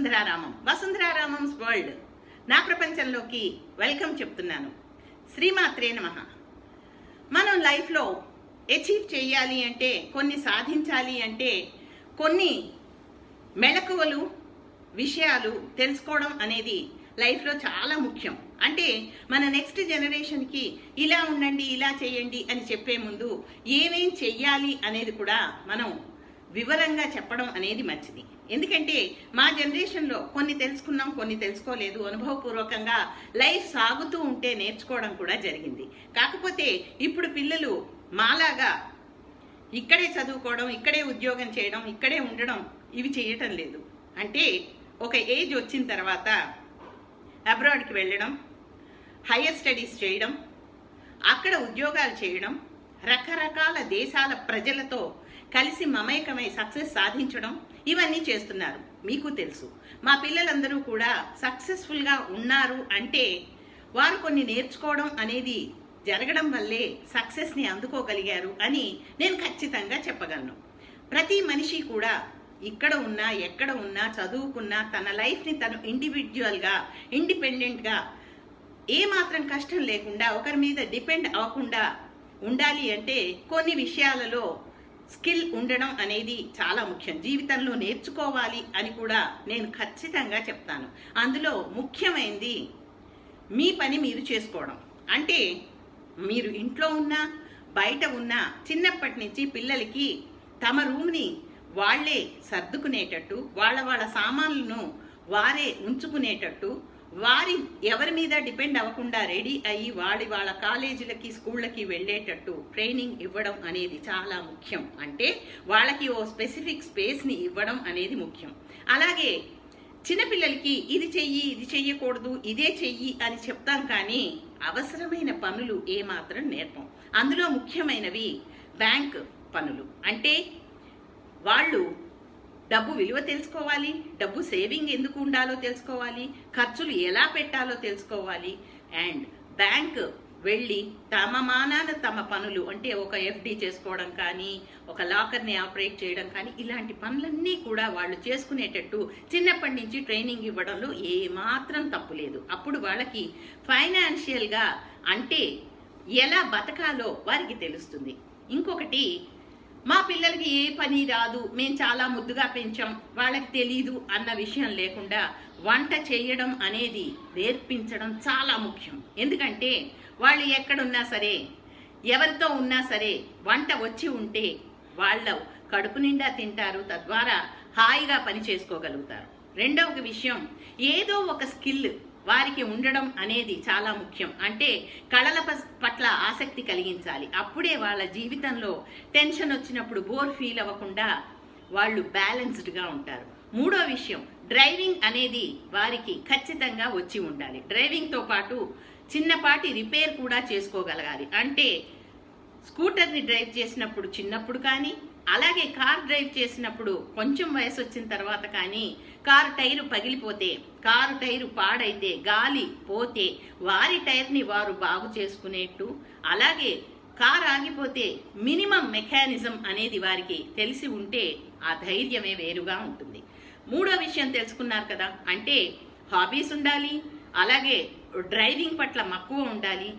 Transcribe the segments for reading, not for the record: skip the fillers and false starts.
వసుంధరారామమ్స్ world నా ప్రపంచంలోకి welcome చెప్తున్నాను. శ్రీమాత్రే నమః. మనం లైఫ్లో అచీవ్ చేయాలి అంటే, కొన్ని సాధించాలి అంటే కొన్ని మెళకువలు విషయాలు తెలుసుకోవడం అనేది లైఫ్లో చాలా ముఖ్యం. అంటే మన నెక్స్ట్ జనరేషన్కి ఇలా ఉండండి, ఇలా చేయండి అని చెప్పే ముందు ఏమేం చెయ్యాలి అనేది కూడా మనం వివరంగా చెప్పడం అనేది మంచిది. ఎందుకంటే మా జనరేషన్లో కొన్ని తెలుసుకున్నాం, కొన్ని తెలుసుకోలేదు. అనుభవపూర్వకంగా లైఫ్ సాగుతూ ఉంటే నేర్చుకోవడం కూడా జరిగింది. కాకపోతే ఇప్పుడు పిల్లలు మాలాగా ఇక్కడే చదువుకోవడం, ఇక్కడే ఉద్యోగం చేయడం, ఇక్కడే ఉండడం ఇవి చేయటం లేదు. అంటే ఒక ఏజ్ వచ్చిన తర్వాత అబ్రాడ్కి వెళ్ళడం, హయ్యర్ స్టడీస్ చేయడం, అక్కడ ఉద్యోగాలు చేయడం, రకరకాల దేశాల ప్రజలతో కలిసి మమేకమై సక్సెస్ సాధించడం, ఇవన్నీ చేస్తున్నారు. మీకు తెలుసు, మా పిల్లలందరూ కూడా సక్సెస్ఫుల్గా ఉన్నారు అంటే వారు కొన్ని నేర్చుకోవడం అనేది జరగడం వల్లే సక్సెస్ని అందుకోగలిగారు అని నేను ఖచ్చితంగా చెప్పగలను. ప్రతి మనిషి కూడా ఇక్కడ ఉన్నా, ఎక్కడ ఉన్నా, చదువుకున్నా తన లైఫ్ని తను ఇండివిజువల్గా, ఇండిపెండెంట్గా, ఏమాత్రం కష్టం లేకుండా ఒకరి మీద డిపెండ్ అవ్వకుండా ఉండాలి అంటే కొన్ని విషయాలలో స్కిల్ ఉండడం అనేది చాలా ముఖ్యం. జీవితంలో నేర్చుకోవాలి అని కూడా నేను ఖచ్చితంగా చెప్తాను. అందులో ముఖ్యమైనది మీ పని మీరు చేసుకోవడం. అంటే మీరు ఇంట్లో ఉన్నా, బయట ఉన్నా, చిన్నప్పటి నుంచి పిల్లలకి తమ రూమ్ని వాళ్లే సర్దుకునేటట్టు, వాళ్ళ సామాన్లను వారే ఉంచుకునేటట్టు, వారి ఎవరి మీద డిపెండ్ అవ్వకుండా రెడీ అయ్యి వాళ్ళ కాలేజీలకి, స్కూళ్ళకి వెళ్ళేటట్టు ట్రైనింగ్ ఇవ్వడం అనేది చాలా ముఖ్యం. అంటే వాళ్ళకి ఓ స్పెసిఫిక్ స్పేస్ని ఇవ్వడం అనేది ముఖ్యం. అలాగే చిన్నపిల్లలకి ఇది చెయ్యి, ఇది చెయ్యకూడదు, ఇదే చెయ్యి అని చెప్తాం, కానీ అవసరమైన పనులు ఏమాత్రం నేర్పం. అందులో ముఖ్యమైనవి బ్యాంక్ పనులు. అంటే వాళ్ళు డబ్బు విలువ తెలుసుకోవాలి, డబ్బు సేవింగ్ ఎందుకు ఉండాలో తెలుసుకోవాలి, ఖర్చులు ఎలా పెట్టాలో తెలుసుకోవాలి. అండ్ బ్యాంక్ వెళ్ళి తమ మానాన తమ పనులు, అంటే ఒక ఎఫ్డి చేసుకోవడం కానీ, ఒక లాకర్ని ఆపరేట్ చేయడం కానీ, ఇలాంటి పనులన్నీ కూడా వాళ్ళు చేసుకునేటట్టు చిన్నప్పటి నుంచి ట్రైనింగ్ ఇవ్వడంలో ఏమాత్రం తప్పు లేదు. అప్పుడు వాళ్ళకి ఫైనాన్షియల్గా అంటే ఎలా బతకాలో వారికి తెలుస్తుంది. ఇంకొకటి, మా పిల్లలకి ఏ పని రాదు, మేము చాలా ముద్దుగా పెంచాం, వాళ్ళకి తెలీదు అన్న విషయం లేకుండా వంట చేయడం అనేది నేర్పించడం చాలా ముఖ్యం. ఎందుకంటే వాళ్ళు ఎక్కడున్నా సరే, ఎవరితో ఉన్నా సరే వంట వచ్చి ఉంటే వాళ్ళ కడుపు నిండా తింటారు, తద్వారా హాయిగా పని చేసుకోగలుగుతారు. రెండవ విషయం, ఏదో ఒక స్కిల్ వారికి ఉండడం అనేది చాలా ముఖ్యం. అంటే కళల పట్ల ఆసక్తి కలిగించాలి. అప్పుడే వాళ్ళ జీవితంలో టెన్షన్ వచ్చినప్పుడు బోర్ ఫీల్ అవ్వకుండా వాళ్ళు బ్యాలెన్స్డ్గా ఉంటారు. మూడో విషయం, డ్రైవింగ్ అనేది వారికి ఖచ్చితంగా వచ్చి ఉండాలి. డ్రైవింగ్తో పాటు చిన్నపాటి రిపేర్ కూడా చేసుకోగలగాలి. అంటే స్కూటర్ని డ్రైవ్ చేసినప్పుడు చిన్నప్పుడు కానీ, అలాగే కార్ డ్రైవ్ చేసినప్పుడు కొంచెం వయసు వచ్చిన తర్వాత కానీ, కారు టైరు పగిలిపోతే, కారు టైరు పాడైతే, గాలి పోతే వారి టైర్ని వారు బాగు చేసుకునేట్టు, అలాగే కారు ఆగిపోతే మినిమం మెకానిజం అనేది వారికి తెలిసి ఉంటే ఆ ధైర్యమే వేరుగా ఉంటుంది. మూడో విషయం తెలుసుకున్నారు కదా, అంటే హాబీస్ ఉండాలి, అలాగే డ్రైవింగ్ పట్ల మక్కువ ఉండాలి,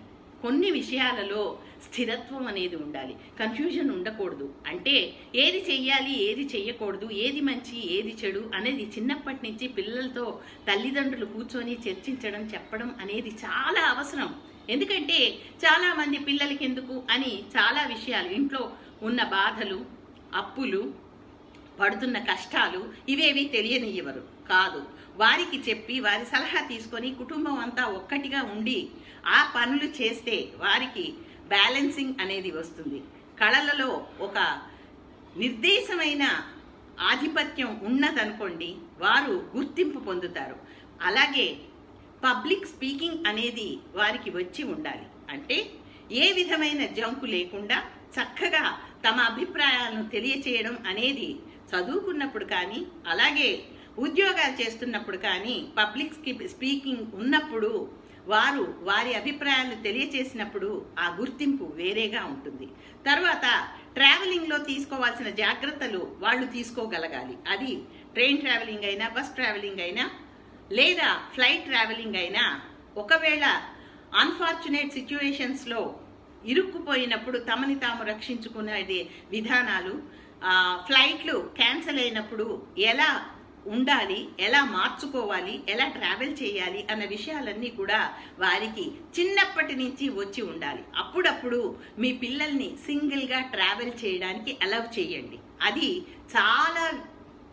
కొన్ని విషయాలలో స్థిరత్వం అనేది ఉండాలి, కన్ఫ్యూజన్ ఉండకూడదు. అంటే ఏది చెయ్యాలి, ఏది చెయ్యకూడదు, ఏది మంచి, ఏది చెడు అనేది చిన్నప్పటి నుంచి పిల్లలతో తల్లిదండ్రులు కూర్చొని చర్చించడం, చెప్పడం అనేది చాలా అవసరం. ఎందుకంటే చాలామంది పిల్లలకి ఎందుకు అని చాలా విషయాలు, ఇంట్లో ఉన్న బాధలు, అప్పులు, పడుతున్న కష్టాలు ఇవేవి తెలియనివ్వరు కాదు. వారికి చెప్పి వారి సలహా తీసుకొని కుటుంబం అంతా ఒక్కటిగా ఉండి ఆ పనులు చేస్తే వారికి బ్యాలెన్సింగ్ అనేది వస్తుంది. కళలలో ఒక నిర్దేశమైన ఆధిపత్యం ఉన్నదనుకోండి, వారు గుర్తింపు పొందుతారు. అలాగే పబ్లిక్ స్పీకింగ్ అనేది వారికి వచ్చి ఉండాలి. అంటే ఏ విధమైన జంకు లేకుండా చక్కగా తమ అభిప్రాయాలను తెలియచేయడం అనేది చదువుకున్నప్పుడు కానీ, అలాగే ఉద్యోగాలు చేస్తున్నప్పుడు కానీ, పబ్లిక్ స్పీకింగ్ ఉన్నప్పుడు వారు వారి అభిప్రాయాలను తెలియచేసినప్పుడు ఆ గుర్తింపు వేరేగా ఉంటుంది. తర్వాత ట్రావెలింగ్లో తీసుకోవాల్సిన జాగ్రత్తలు వాళ్ళు తీసుకోగలగాలి. అది ట్రైన్ ట్రావెలింగ్ అయినా, బస్ ట్రావెలింగ్ అయినా, లేదా ఫ్లైట్ ట్రావెలింగ్ అయినా, ఒకవేళ అన్ఫార్చునేట్ సిచ్యువేషన్స్లో ఇరుక్కుపోయినప్పుడు తమని తాము రక్షించుకునే విధానాలు, ఫ్లైట్లు క్యాన్సిల్ అయినప్పుడు ఎలా ఉండాలి, ఎలా మార్చుకోవాలి, ఎలా ట్రావెల్ చేయాలి అన్న విషయాలన్నీ కూడా వారికి చిన్నప్పటి నుంచి వచ్చి ఉండాలి. అప్పుడప్పుడు మీ పిల్లల్ని సింగిల్గా ట్రావెల్ చేయడానికి అలౌ చేయండి. అది చాలా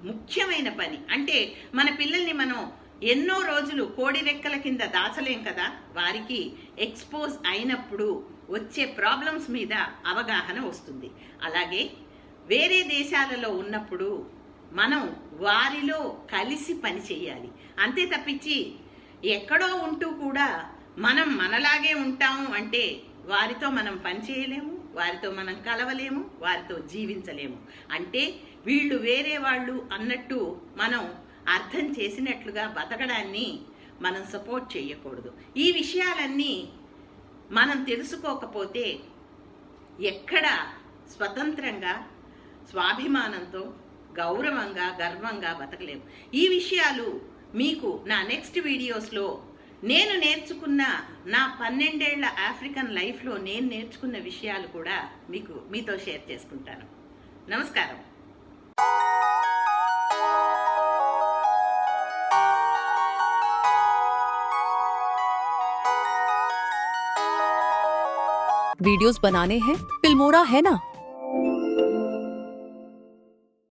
ముఖ్యమైన పని. అంటే మన పిల్లల్ని మనం ఎన్నో రోజులు కోడి రెక్కల కింద దాచలేం కదా. వారికి ఎక్స్పోజ్ అయినప్పుడు వచ్చే ప్రాబ్లమ్స్ మీద అవగాహన వస్తుంది. అలాగే వేరే దేశాలలో ఉన్నప్పుడు మనం వారిలో కలిసి పని చేయాలి. అంతే తప్పించి ఎక్కడో ఉంటూ కూడా మనం మనలాగే ఉంటాము అంటే వారితో మనం పని చేయలేము, వారితో మనం కలవలేము, వారితో జీవించలేము. అంటే వీళ్ళు వేరే వాళ్ళు అన్నట్టు మనం అర్థం చేసినట్లుగా బతకడాన్ని మనం సపోర్ట్ చేయకూడదు. ఈ విషయాలన్నీ మనం తెలుసుకోకపోతే ఎక్కడ స్వతంత్రంగా, స్వాభిమానంతో, గౌరవంగా, గర్వంగా బతకలేము. ఈ విషయాలు మీకు నా నెక్స్ట్ వీడియోస్లో నేను నేర్చుకున్న నా 12 ఏళ్ల ఆఫ్రికన్ లైఫ్లో నేను నేర్చుకున్న విషయాలు కూడా మీతో షేర్ చేసుకుంటాను. నమస్కారం. वीडियोस बनाने हैं, फिल्मोरा है ना।